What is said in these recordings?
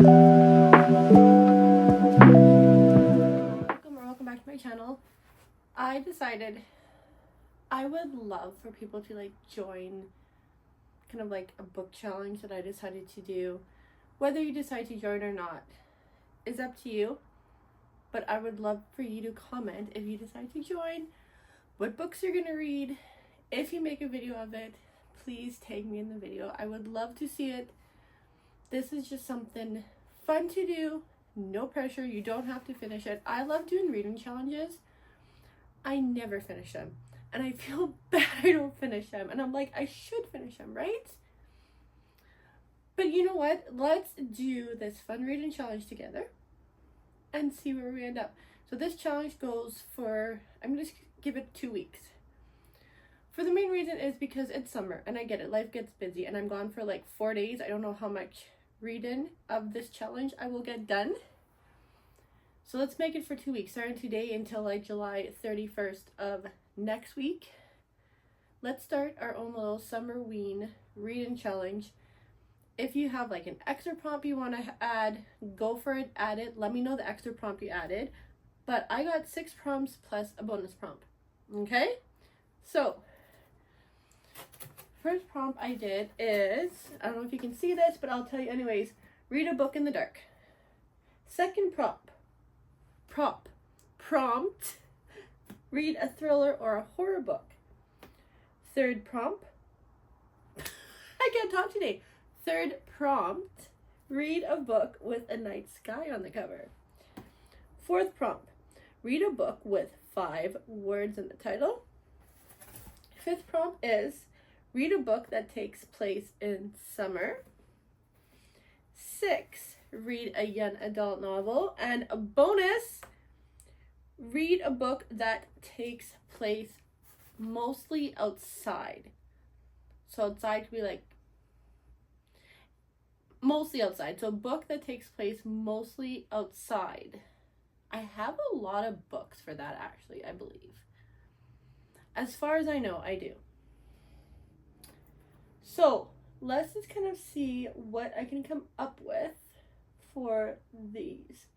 Welcome back to my channel. I decided I would love for people to like join kind of like a book challenge that I decided to do. Whether you decide to join or not is up to you, but I would love for you to comment if you decide to join, what books you're gonna read. If you make a video of it, please tag me in the video. I would love to see it. This is just something fun to do. No pressure. You don't have to finish it. I love doing reading challenges. I never finish them. And I feel bad I don't finish them. And I'm like, I should finish them, right? But you know what? Let's do this fun reading challenge together and see where we end up. So this challenge goes for, I'm going to give it 2 weeks. For the main reason is because it's summer and I get it. Life gets busy and I'm gone for like 4 days. I don't know how much reading of this challenge I will get done. So let's make it for 2 weeks, starting today until like July 31st of next week. Let's start our own little SUMMERWEEN reading challenge. If you have like an extra prompt you want to add, go for it, add it. Let me know the extra prompt you added. But I got 6 prompts plus a bonus prompt. Okay? So first prompt I did is, I don't know if you can see this, but I'll tell you anyways. Read a book in the dark. Second prompt, read a thriller or a horror book. Third prompt, I can't talk today. Third prompt, read a book with a night sky on the cover. Fourth prompt, read a book with 5 words in the title. Fifth prompt is, read a book that takes place in summer. 6, read a young adult novel. And a bonus, read a book that takes place mostly outside. So outside could be like, mostly outside. So a book that takes place mostly outside. I have a lot of books for that actually, I believe. As far as I know, I do. So let's just kind of see what I can come up with for these.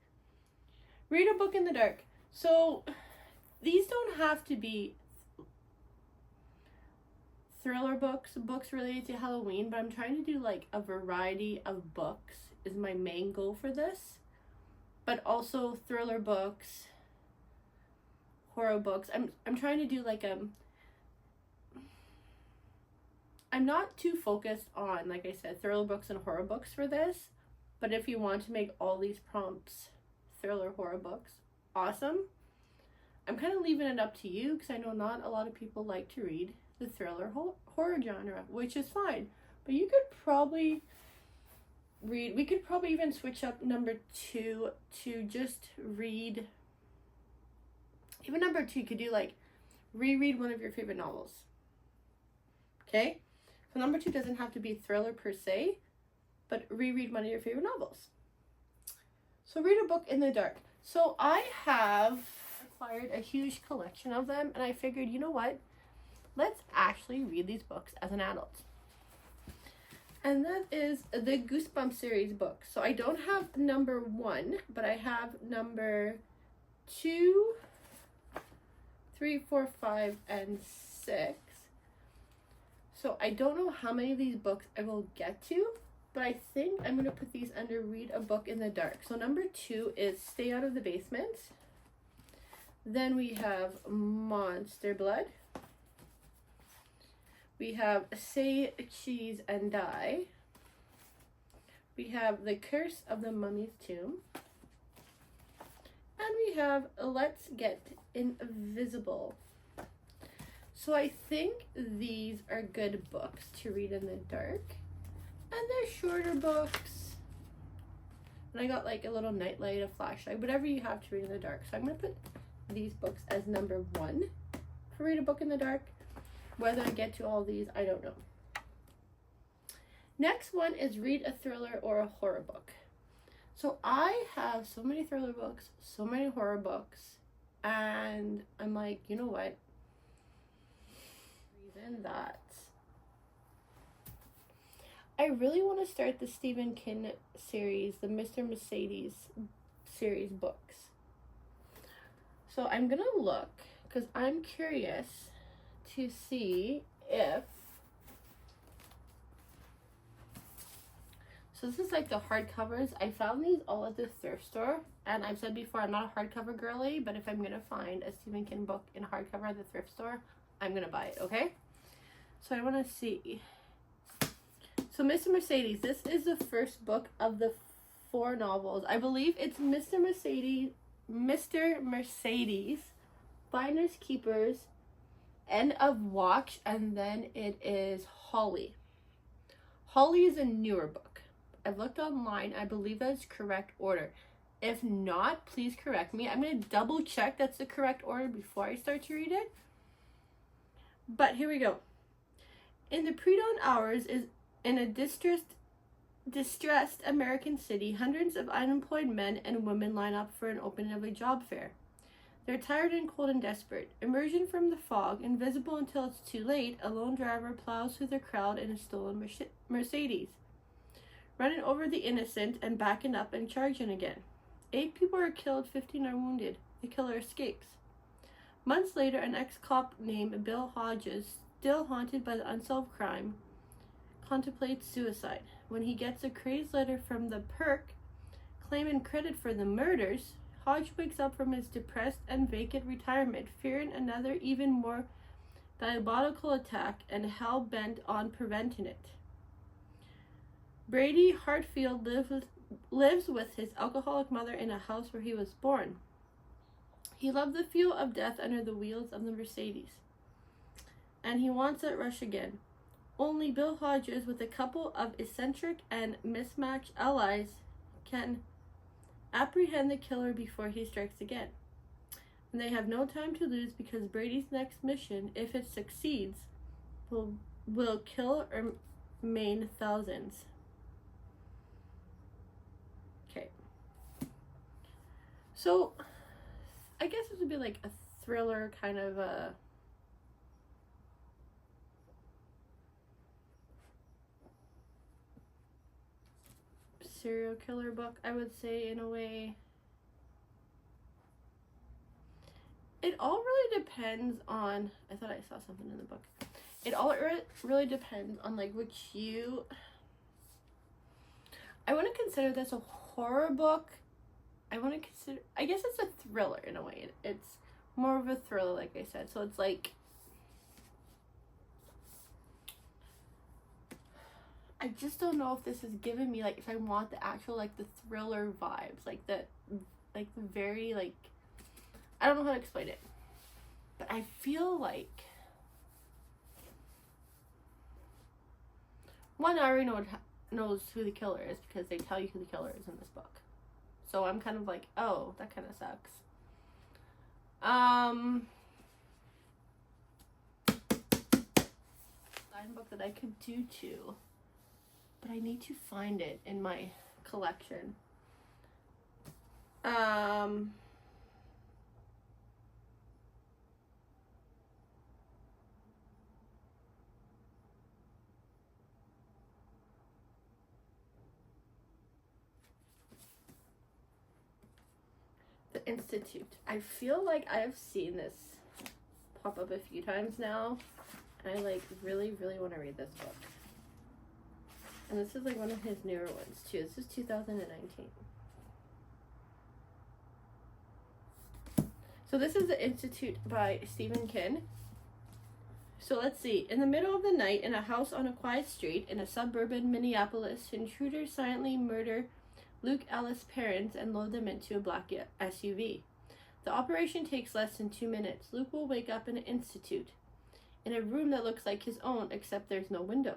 Read a book in the dark. So these don't have to be thriller books related to Halloween, but I'm trying to do like a variety of books is my main goal for this. But also thriller books, horror books. I'm trying to do like I'm not too focused on, like I said, thriller books and horror books for this. But if you want to make all these prompts thriller horror books, awesome. I'm kind of leaving it up to you because I know not a lot of people like to read the thriller horror genre, which is fine. But you could probably read, we could probably even switch up number 2 to just read, even number 2 you could do like reread one of your favorite novels. Okay, so number 2 doesn't have to be thriller per se, but reread one of your favorite novels. So read a book in the dark. So I have acquired a huge collection of them and I figured, you know what, let's actually read these books as an adult. And that is the Goosebumps series book. So I don't have number 1, but I have number 2, 3, 4, 5, and 6. So I don't know how many of these books I will get to, but I think I'm going to put these under read a book in the dark. So number 2 is Stay Out of the Basement. Then we have Monster Blood. We have Say Cheese and Die. We have The Curse of the Mummy's Tomb. And we have Let's Get Invisible. So I think these are good books to read in the dark. And they're shorter books. And I got like a little nightlight, a flashlight, whatever you have to read in the dark. So I'm going to put these books as number 1 for read a book in the dark. Whether I get to all these, I don't know. Next one is read a thriller or a horror book. So I have so many thriller books, so many horror books, and I'm like, you know what? Reason that I really want to start the Stephen King series, the Mr. Mercedes series books. So I'm gonna look because I'm curious to see if. So this is like the hardcovers. I found these all at the thrift store, and I've said before I'm not a hardcover girly, but if I'm gonna find a Stephen King book in hardcover at the thrift store, I'm gonna buy it. Okay. So I want to see. So Mr. Mercedes, this is the first book of the 4 novels. I believe it's Mr. Mercedes, Finders Keepers, End of Watch, and then it is Holly. Holly is a newer book. I've looked online. I believe that's correct order. If not, please correct me. I'm going to double check that's the correct order before I start to read it. But here we go. In the pre-dawn hours is in a distressed American city, hundreds of unemployed men and women line up for an opening of a job fair. They're tired and cold and desperate. Emerging from the fog, invisible until it's too late, a lone driver plows through the crowd in a stolen Mercedes, running over the innocent and backing up and charging again. 8 people are killed, 15 are wounded. The killer escapes. Months later, an ex-cop named Bill Hodges, still haunted by the unsolved crime, contemplates suicide. When he gets a crazed letter from the Perk claiming credit for the murders, Hodge wakes up from his depressed and vacant retirement, fearing another even more diabolical attack and hell-bent on preventing it. Brady Hartfield lives with his alcoholic mother in a house where he was born. He loved the feel of death under the wheels of the Mercedes, and he wants that rush again. Only Bill Hodges, with a couple of eccentric and mismatched allies, can apprehend the killer before he strikes again. And they have no time to lose because Brady's next mission, if it succeeds, will kill or maim thousands. Okay. So, I guess this would be like a thriller kind of a... serial killer book, I would say, in a way. It all really depends on... I thought I saw something in the book. It all really depends on, like, which you... I want to consider this a horror book. I guess it's a thriller in a way. It's more of a thriller, like I said. So it's like... I just don't know if this is giving me, like, if I want the actual, like, the thriller vibes. Like, the very, like... I don't know how to explain it. But I feel like... One, I already knows who the killer is because they tell you who the killer is in this book. So I'm kind of like, oh, that kind of sucks. Book that I could do too, but I need to find it in my collection. The Institute. I feel like I've seen this pop up a few times now. I like really want to read this book. And this is like one of his newer ones too. This is 2019. So this is The Institute by Stephen King. So let's see. In the middle of the night, in a house on a quiet street in a suburban Minneapolis, intruders silently murder Luke Ellis' parents and load them into a black SUV. The operation takes less than 2 minutes. Luke will wake up in an institute, in a room that looks like his own, except there's no window.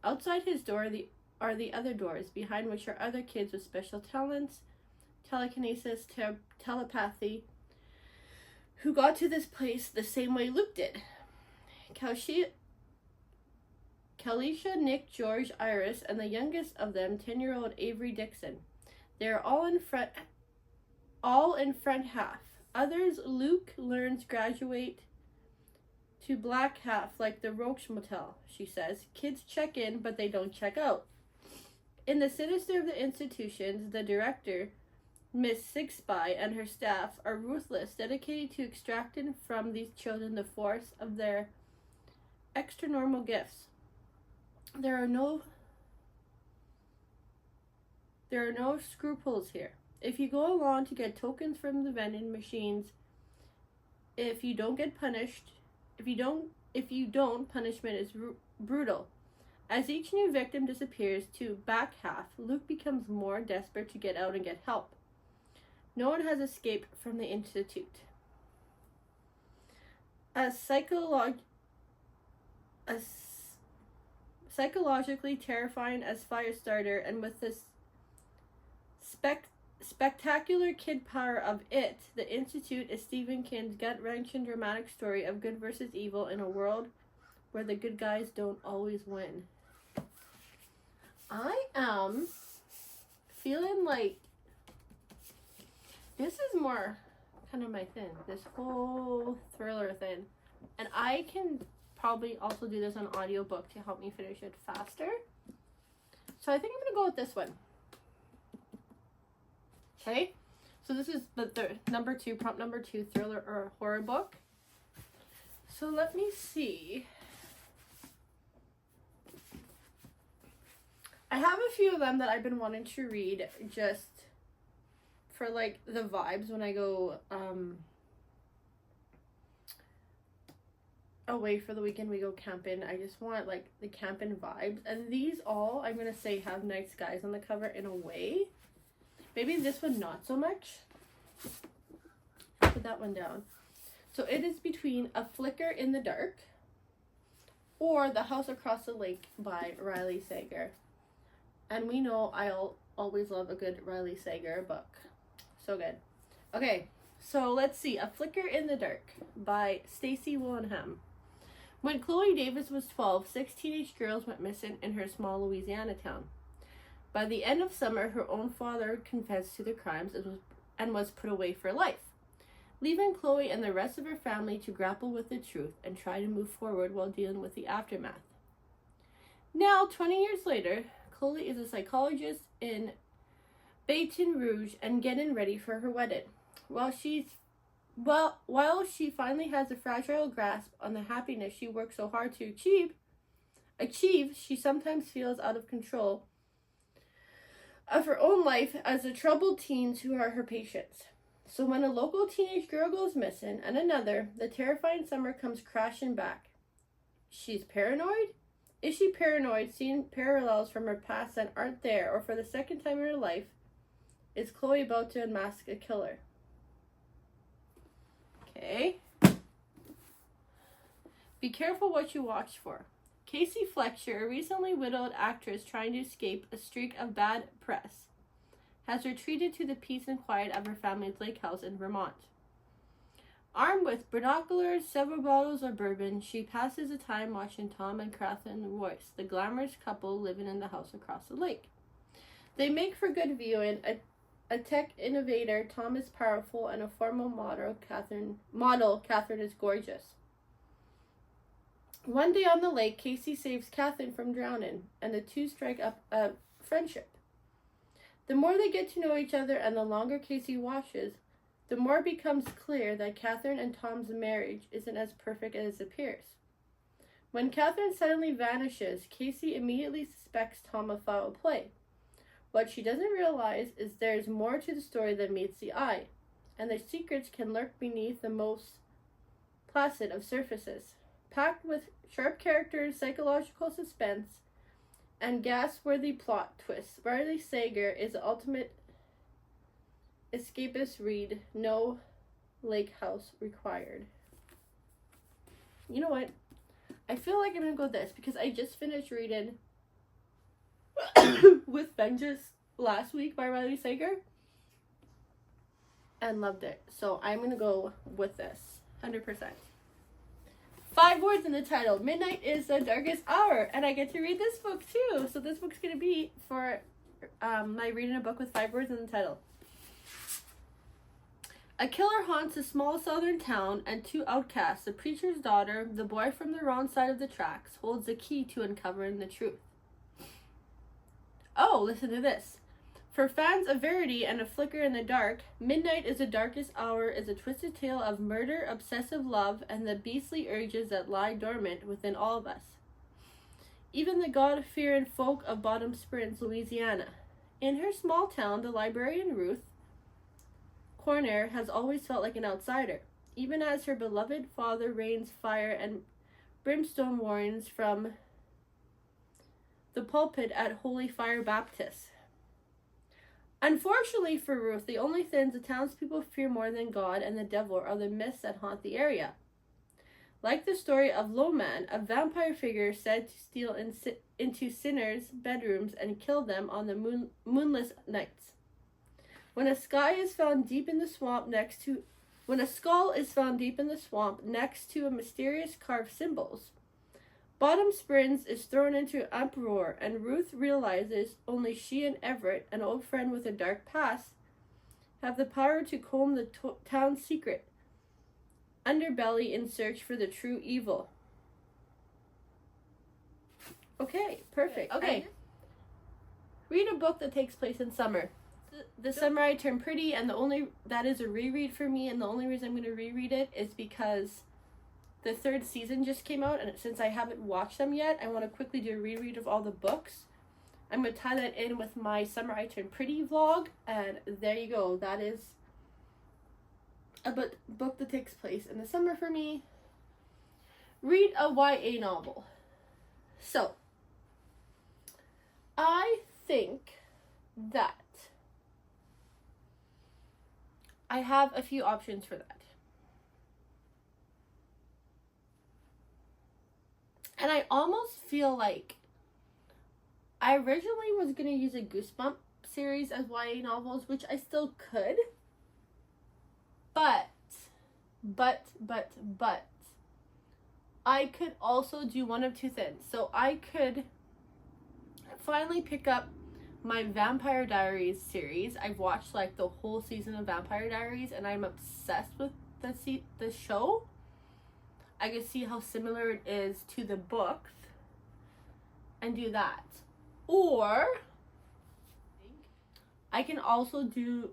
Outside his door are the other doors, behind which are other kids with special talents, telekinesis, telepathy, who got to this place the same way Luke did. Kalisha, Nick, George, Iris, and the youngest of them, 10-year-old Avery Dixon. They are all in front half. Others Luke learns graduate to black half like the Roach Motel, she says. Kids check in, but they don't check out. In the sinister of the institutions, the director, Miss Sixby, and her staff are ruthless, dedicated to extracting from these children the force of their extra-normal gifts. There are no scruples here. If you go along to get tokens from the vending machines, if you don't, punishment is brutal. As each new victim disappears to back half, Luke becomes more desperate to get out and get help. No one has escaped from the institute. As psychologically terrifying as Firestarter, and with this spectacular kid power of It, The Institute is Stephen King's gut-wrenching dramatic story of good versus evil in a world where the good guys don't always win. I am feeling like this is more kind of my thing, this whole thriller thing. And I can probably also do this on audiobook to help me finish it faster. So I think I'm going to go with this one. Okay, so this is the prompt number 2 thriller or horror book. So let me see. I have a few of them that I've been wanting to read just for like the vibes when I go away for the weekend. We go camping. I just want like the camping vibes. And these all, I'm going to say, have nice guys on the cover in a way. Maybe this one not so much. Put that one down. So it is between A Flicker in the Dark or The House Across the Lake by Riley Sager. And we know I'll always love a good Riley Sager book. So good. Okay, so let's see. A Flicker in the Dark by Stacey Willingham. When Chloe Davis was 12, 6 teenage girls went missing in her small Louisiana town. By the end of summer, her own father confessed to the crimes and was put away for life, leaving Chloe and the rest of her family to grapple with the truth and try to move forward while dealing with the aftermath. Now, 20 years later, Chloe is a psychologist in Baton Rouge and getting ready for her wedding. While she finally has a fragile grasp on the happiness she worked so hard to achieve, she sometimes feels out of control of her own life as the troubled teens who are her patients. So when a local teenage girl goes missing and another, the terrifying summer comes crashing back. She's paranoid? Is she paranoid, seeing parallels from her past that aren't there, or for the second time in her life, is Chloe about to unmask a killer? Okay. Be careful what you watch for. Casey Fletcher, a recently widowed actress trying to escape a streak of bad press, has retreated to the peace and quiet of her family's lake house in Vermont. Armed with binoculars, several bottles of bourbon, she passes the time watching Tom and Catherine Royce, the glamorous couple living in the house across the lake. They make for good viewing. A tech innovator, Tom is powerful, and a formal model, Catherine is gorgeous. One day on the lake, Casey saves Catherine from drowning, and the two strike up a friendship. The more they get to know each other and the longer Casey watches, the more it becomes clear that Catherine and Tom's marriage isn't as perfect as it appears. When Catherine suddenly vanishes, Casey immediately suspects Tom of foul play. What she doesn't realize is there's more to the story than meets the eye, and the secrets can lurk beneath the most placid of surfaces. Packed with sharp characters, psychological suspense, and gasp-worthy plot twists, Riley Sager is the ultimate escapist read. No lake house required. You know what? I feel like I'm gonna go with this because I just finished reading With Vengeance last week by Riley Sager and loved it. So I'm gonna go with this 100%. 5 words in the title. Midnight is the darkest hour, and I get to read this book too. So this book's gonna be for my reading a book with 5 words in the title. A killer haunts a small southern town, and two outcasts, the preacher's daughter, the boy from the wrong side of the tracks, holds the key to uncovering the truth. Oh, listen to this. For fans of verity and a flicker in the dark, Midnight is the Darkest Hour is a twisted tale of murder, obsessive love, and the beastly urges that lie dormant within all of us. Even the God-fearing folk of Bottom Springs, Louisiana. In her small town, the librarian Ruth Corner has always felt like an outsider, even as her beloved father rains fire and brimstone warnings from the pulpit at Holy Fire Baptist. Unfortunately for Ruth, the only things the townspeople fear more than God and the devil are the myths that haunt the area. Like the story of Loman, a vampire figure said to steal into sinners' bedrooms and kill them on the moonless nights. When a skull is found deep in the swamp next to a mysterious carved symbols, Bottom Springs is thrown into uproar, and Ruth realizes only she and Everett, an old friend with a dark past, have the power to comb the town's secret underbelly in search for the true evil. Okay, perfect. Okay. Read a book that takes place in summer. The Summer I Turned Pretty, and that is a reread for me, and the only reason I'm going to reread it is because the 3rd season just came out, and since I haven't watched them yet, I want to quickly do a reread of all the books. I'm going to tie that in with my Summer I Turned Pretty vlog, and there you go. That is a book that takes place in the summer for me. Read a YA novel. So, I think that I have a few options for that. And I almost feel like I originally was going to use a Goosebump series as YA novels, which I still could. But, I could also do one of two things. So I could finally pick up my Vampire Diaries series. I've watched like the whole season of Vampire Diaries, and I'm obsessed with the show. I can see how similar it is to the books and do that. Or I can also do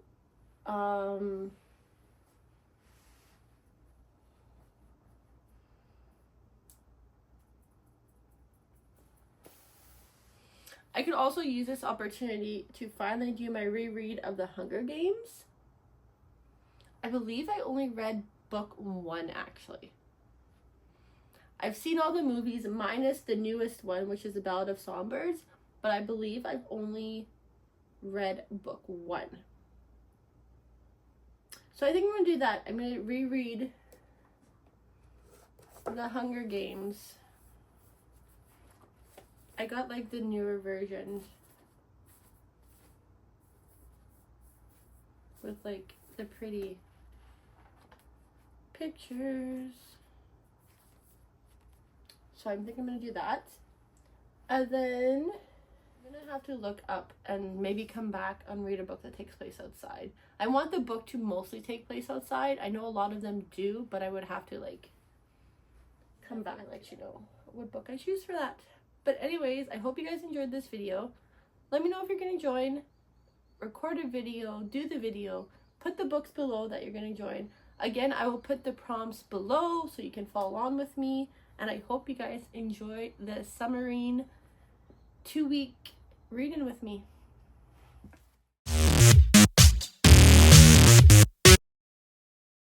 I could also use this opportunity to finally do my reread of The Hunger Games. I believe I only read book 1 actually. I've seen all the movies minus the newest one, which is The Ballad of Songbirds, but I believe I've only read book 1. So I think I'm going to do that. I'm going to reread The Hunger Games. I got like the newer version with like the pretty pictures. So I think I'm going to do that. And then I'm going to have to look up and maybe come back and read a book that takes place outside. I want the book to mostly take place outside. I know a lot of them do, but I would have to like come back and let you know what book I choose for that. But anyways, I hope you guys enjoyed this video. Let me know if you're going to join. Record a video, do the video, put the books below that you're going to join. Again, I will put the prompts below so you can follow on with me. And I hope you guys enjoy the SUMMERWEEN 2-week reading with me.